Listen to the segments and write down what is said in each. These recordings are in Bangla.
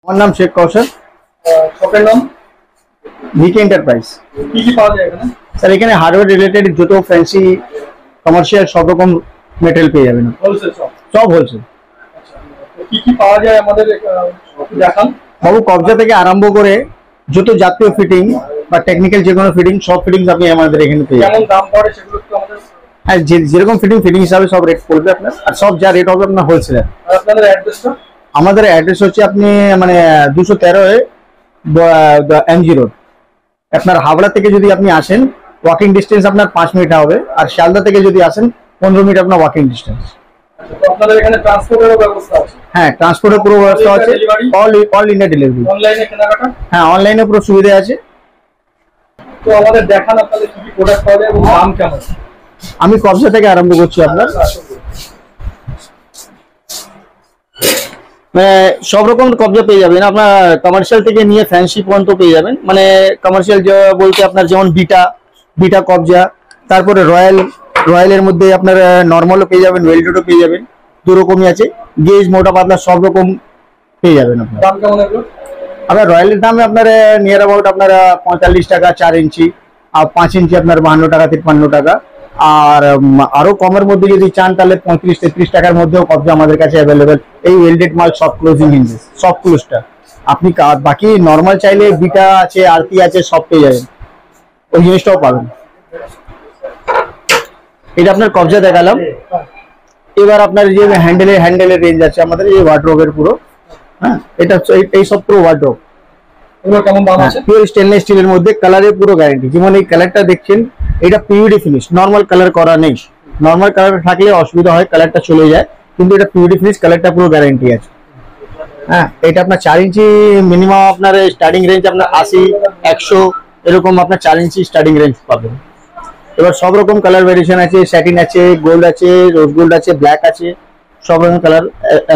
আমার নাম শেখ কৌশল। শপের নাম ভিকে এন্টারপ্রাইজ। কি কি পাওয়া যায় এখানে? স্যার এখানে হার্ডওয়্যার রিলেটেড যত ফ্যান্সি কমার্শিয়াল সব রকম মেটেরিয়াল পেয়ে যাবেন। Wholesale shop? সব হোলসেল। কি কি পাওয়া যায় আমাদের দেখান। বাবু কবজা থেকে আরম্ভ করে যত জাতীয় ফিটিং বা টেকনিক্যাল যে কোনো ফিটিং সব ফিটিংস আপনি আমাদের এখানে পেয়ে যাবেন। কেমন দাম পড়ে সেগুলো একটু আমাদের? হ্যাঁ, যেরকম ফিটিং হিসাবে সব রেট পড়বে আপনার, আর সব যা রেট হবে আপনার হোলসেল। আপনাদের অ্যাড্রেসটা? আমাদের অ্যাড্রেস হচ্ছে আপনি মানে 213 MG রোড। আপনার হাওড়া থেকে যদি আপনি আসেন ওয়াকিং ডিস্টেন্স আপনার 5 মিনিট হবে, আর শিয়ালদা থেকে যদি আসেন 15 মিনিট আপনার ওয়াকিং ডিস্টেন্স। আপনাদের এখানে ট্রান্সপোর্টেরও ব্যবস্থা আছে? হ্যাঁ, ট্রান্সপোর্টের পুরো ব্যবস্থা আছে, অল ইন্ডিয়া ডেলিভারি। অনলাইনে কেনাকাটা? হ্যাঁ, অনলাইনে পুরো সুবিধা আছে। তো আমাদের দেখান আপনাদের কি কি প্রোডাক্ট পাওয়া যায় এবং দাম কেমন? আমি কবজা থেকে আরম্ভ করছি আপনার। মানে সব রকম কবজা পেয়ে যাবেন আপনার, কমার্শিয়াল থেকে নিয়ে ফ্যান্সি পর্যন্ত পেয়ে যাবেন। মানে কমার্শিয়াল বলতে আপনার যেমন বিটা কবজা, তারপরে রয়্যালের মধ্যে আপনার নর্মালও পেয়ে যাবেন, ওয়েল্ডেডও পেয়ে যাবেন, দু রকমই আছে। গেজ, মোটা পাতলা সব রকম পেয়ে যাবেন আপনার। দাম কেমন এগুলো? আপনার রয়্যালের দামে আপনার নিয়ার অ্যাবাউট আপনার 45 টাকা 4 ইঞ্চি, আর 5 ইঞ্চি আপনার 52 টাকা 53 টাকা। আর আরো কমের মধ্যে যদি চান তাহলে 35-33 টাকার মধ্যেও কবজা আমাদের কাছে অ্যাভেলেবেল। এই ওয়েল্ডেড মাল সব ক্লোজিং হিঞ্জেস, সব ক্লোজটা আপনি বাকি নর্মাল চাইলে বিটা আছে, আরতি আছে, সব পেয়ে যাবেন, ওই জিনিসটাও পাবেন। এটা আপনার কবজা দেখালাম। এবার আপনার যে হ্যান্ডেলের রেঞ্জ আছে আমাদের, এই ওয়ার্ডরোবের পুরো। হ্যাঁ, এটা এই সব পুরো ওয়ার্ডরোব। এগুলো কেমন দাম আছে? পিওর স্টেনলেস স্টিলের মধ্যে, কালারের পুরো গ্যারান্টি। যেমন এই কালারটা দেখছেন, এটা পিউডি ফিনিশ, নর্মাল কালার করা নেই। নর্মাল কালার থাকলে অসুবিধা হয়, কালারটা চলে যায়, কিন্তু এটা পিউডি ফিনিশ, কালারটা পুরো গ্যারান্টি আছে। হ্যাঁ, এটা আপনার 4 ইঞ্চি মিনিমাম আপনার স্টার্টিং রেঞ্জ আপনার 80, 100 এরকম আপনার 4 ইঞ্চি স্টার্টিং রেঞ্জ পাবেন। এবার সব রকম কালার ভেরিয়েশন আছে, স্যাটিন আছে, গোল্ড আছে, রোজ গোল্ড আছে, ব্ল্যাক আছে, সব রকম কালার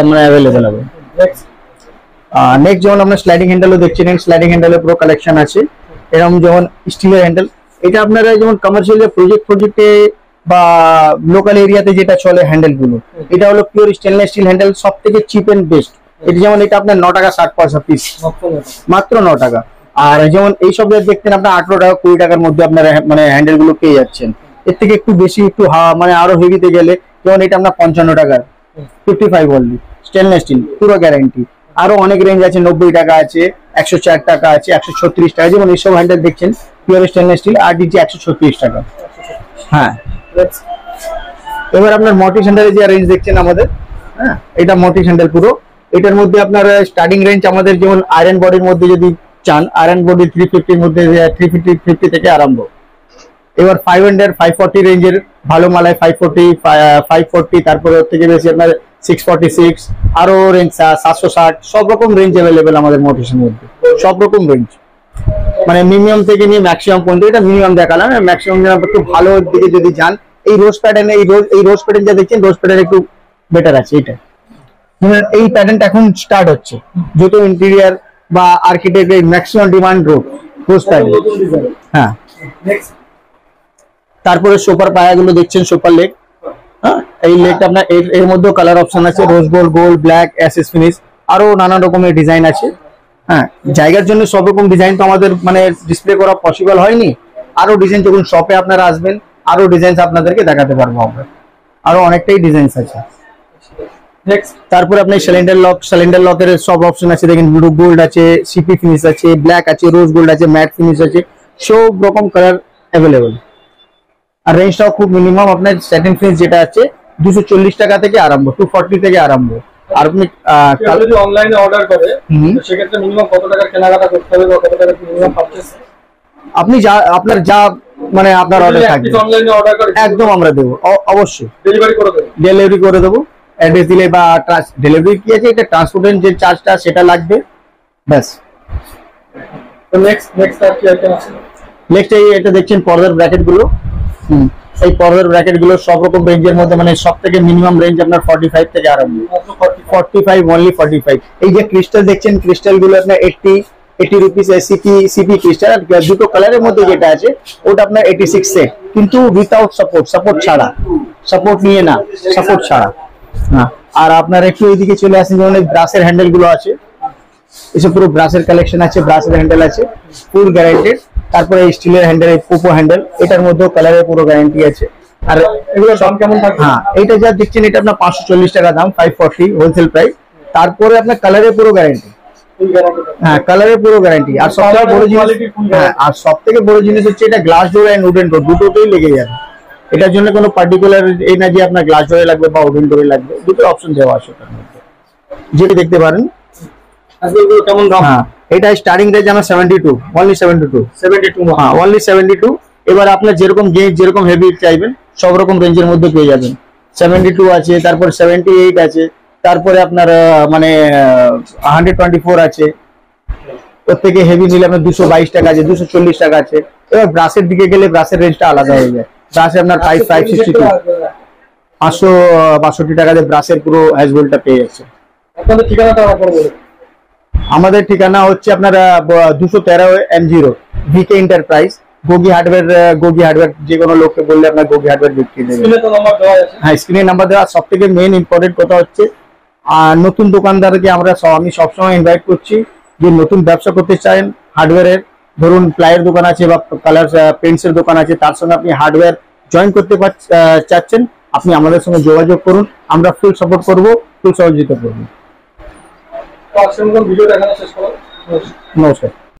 মানে অ্যাভেলেবেল হবে। নেক্সট যেমন আপনার স্লাইডিং হ্যান্ডেলও দেখছেন, স্লাইডিং হ্যান্ডেলের পুরো কালেকশন আছে। এরকম যেমন স্টিলের হ্যান্ডেল, এটা আপনারা যেমন কমার্শিয়াল প্রজেক্টে বা লোকাল এরিয়াতে যেটা চলে হ্যান্ডেল গুলো, এটা হলো পিওর স্টেনলেস স্টিল হ্যান্ডেল, সব থেকে চিপ এন্ড বেস্ট। এটা যেমন এটা আপনার 9 টাকা 60 পয়সা পিস, মাত্র 9 টাকা। আর যেমন এইসব দেখতেন আপনার 18 টাকা 20 টাকার মধ্যে আপনার মানে হ্যান্ডেল গুলো পেয়ে যাচ্ছেন। এর থেকে একটু বেশি, একটু মানে আরো হেভিতে গেলে যেমন এটা আপনার 55 টাকা 55 অনলি, স্টেনলেস স্টিল, পুরো গ্যারান্টি। আরো অনেক রেঞ্জ আছে, 90 টাকা আছে, 104 টাকা আছে, 136 টাকা। যেমন এইসব হ্যান্ডেল দেখছেন পিওর স্টেনলেস স্টিল, আর দিচ্ছি 136 টাকা। হ্যাঁ, এবার আপনার মর্টিস হ্যান্ডেলের যে রেঞ্জ দেখছেন আমাদের, হ্যাঁ এটা মর্টিস হ্যান্ডেল পুরো। এটার মধ্যে আপনার স্টার্টিং রেঞ্জ আমাদের যেমন আয়রন বডির মধ্যে যদি চান, আয়রন বডি 350 মধ্যে 350 থেকে আরম্ভ। এবার 500 540 রেঞ্জের ভালো মালায় 540, তারপরে ওর থেকে বেশি আপনার 646, আরো রেঞ্জ 760, সব রকম রেঞ্জ অ্যাভেলেবেল আমাদের মোটিসের মধ্যে, সব রকম রেঞ্জ। মানে মিনিমাম থেকে নিয়ে ম্যাক্সিমাম পর্যন্ত। এটা মিনিমাম দেখালাম, ম্যাক্সিমাম একটু ভালো দিকে যদি যান, এই রোজ প্যাটার্নে এই রোজ প্যাটার্ন যা দেখছেন, রোজ প্যাটার্ন একটু বেটার আছে। এটা এই প্যাটার্নটা এখন স্টার্ট হচ্ছে, যত ইন্টেরিয়ার বা আর্কিটেক্টের ম্যাক্সিমাম ডিমান্ড রোজ প্যাটার্ন। হ্যাঁ, তারপরে সোফার পায়াগুলো দেখছেন, সোফার লেগ। হ্যাঁ, এই লেগটা আপনার এর মধ্যেও কালার অপশন আছে, rose gold, black, Ashes finish, আরো নানা রকমের ডিজাইন আছে। হ্যাঁ, জায়গার জন্য সব রকম ডিজাইন তো আমাদের মানে ডিসপ্লে করা পসিবল হয়নি। আরো ডিজাইন যখন শপে আপনারা আসবেন, আরো ডিজাইন আপনাদেরকে দেখাতে পারবো আমরা, আরো অনেকটাই ডিজাইন আছে। তারপরে আপনার সিলিন্ডার লকের সব অপশন আছে, দেখেন ব্লু গোল্ড আছে, সিপি ফিনিশ আছে, ব্ল্যাক আছে, রোজ গোল্ড আছে, ম্যাট ফিনিশ আছে, সব রকম কালার অ্যাভেলেবল। আর রেঞ্জটাও খুব মিনিমাম, আপনার স্যাটিন ফিনিশ যেটা আছে 240 টাকা থেকে আরম্ভ, 240 থেকে আরম্ভ। আর আপনি যদি অনলাইনে অর্ডার করে সেক্ষেত্রে মিনিমাম কত টাকা কেনাকাটা করতে হবে বা কত টাকা মিনিমাম পারচেজ? আপনি যা আপনার যা মানে আপনার অর্ডার থাকবে, অনলাইনে অর্ডার করে একদম আমরা দেবো, অবশ্যই ডেলিভারি করে দেবো। অ্যাড্রেস দিলে বা ডেলিভারি কি আছে, এটা ট্রান্সপোর্টের যে চার্জটা সেটা লাগবে, ব্যাস। তো নেক্সট আর কি আইটেম আছে? নেক্সট এটা দেখছেন পর্দার ব্র্যাকেট গুলো। এই পর্দার ব্র্যাকেট গুলো সব রকম রেঞ্জের মধ্যে, মানে সব থেকে মিনিমাম রেঞ্জ আপনার 45 থেকে আরম্ভ, 45 অনলি 45। এই যে ক্রিস্টাল দেখছেন, ক্রিস্টাল গুলো আপনার 80 রুপিস সিপি ক্রিস্টাল। আর দুটো কালারের মধ্যে যেটা আছে ওটা আপনার 86 সেট, কিন্তু উইথাউট সাপোর্ট ছাড়া, সাপোর্ট নিয়ে না, সাপোর্ট ছাড়া। আর আপনার একটু এইদিকে চলে আসেন, যেমন ব্রাশের হ্যান্ডেল গুলো আছে, এসব পুরো ব্রাশের কালেকশন আছে, ব্রাশের হ্যান্ডেল আছে, ফুল গ্যারান্টেড। তারপরে স্টিলের হ্যান্ডেল, পোপো হ্যান্ডেল, এটার মধ্যেও কালারের পুরো গ্যারান্টি আছে। আর এগুলোর দাম কেমন থাকবে? হ্যাঁ, এটা যা দেখছেন এটা আপনার 540 টাকা দাম, 540 হোলসেল প্রাইস। তারপরে আপনার কালারের পুরো গ্যারান্টি, ফুল গ্যারান্টি থাকবে। হ্যাঁ কালারের পুরো গ্যারান্টি। আর সবথেকে বড় জিনিস, Quality full হ্যাঁ আর সবথেকে বড় জিনিস হচ্ছে এটা glass door and wooden door দুটোতেই লেগে যাবে। এটার জন্য কোনো পার্টিকুলার এই না যে আপনার গ্লাস ডোরে লাগবে বা উডেন ডোরে লাগবে, দুটো অপশন দেওয়া আছে তার মধ্যে, যেটা দেখতে পারেন। আজকে এগুলো কেমন দাম? হ্যাঁ, এটা স্টার্টিং রেঞ্জ আমার 72, অনলি 72। 72 হ্যাঁ, অনলি 72। এবার আপনার যেরকম গেজ, যেরকম হেভি চাইবেন সব রকম রেঞ্জের মধ্যে পেয়ে যাবেন। 72 আছে, তারপর 78 আছে, তারপরে আপনার মানে 124 আছে। ওর থেকে হেভি নিলে আপনার 222 টাকা আছে, 240 টাকা আছে। এবার ব্রাশের দিকে গেলে ব্রাশের রেঞ্জটা আলাদা হয়ে যায়। ব্রাশে আপনার 562, 562 টাকাতে ব্রাশের পুরো হ্যাজবোলটা পেয়ে যাচ্ছে। আপনাদের ঠিকানাটা আবার বলুন। আমাদের ঠিকানা হচ্ছে আপনার 213 ভিকে এন্টারপ্রাইজ, গোগি হার্ডওয়্যার। যে কোনো লোককে বললে আপনার গোগি হার্ডওয়্যার বিক্রি দেবে। স্ক্রিনে তো নাম্বার দেওয়া আছে। হ্যাঁ, স্ক্রিনে নাম্বার দেওয়া। সব থেকে মেন ইম্পর্টেন্ট কথা হচ্ছে নতুন দোকানদারকে আমি সবসময় ইনভাইট করছি যে নতুন ব্যবসা করতে চান হার্ডওয়্যারের, ধরুন প্লাইয়ের দোকান আছে বা কালার পেন্টসের দোকান আছে, তার সঙ্গে আপনি হার্ডওয়্যার জয়েন করতে চাচ্ছেন, আপনি আমাদের সঙ্গে যোগাযোগ করুন। আমরা ফুল সাপোর্ট করব, ফুল সহযোগিতা করবো। তো আজকের মতন ভিডিওটা এখানে শেষ করলাম। নমস্কার।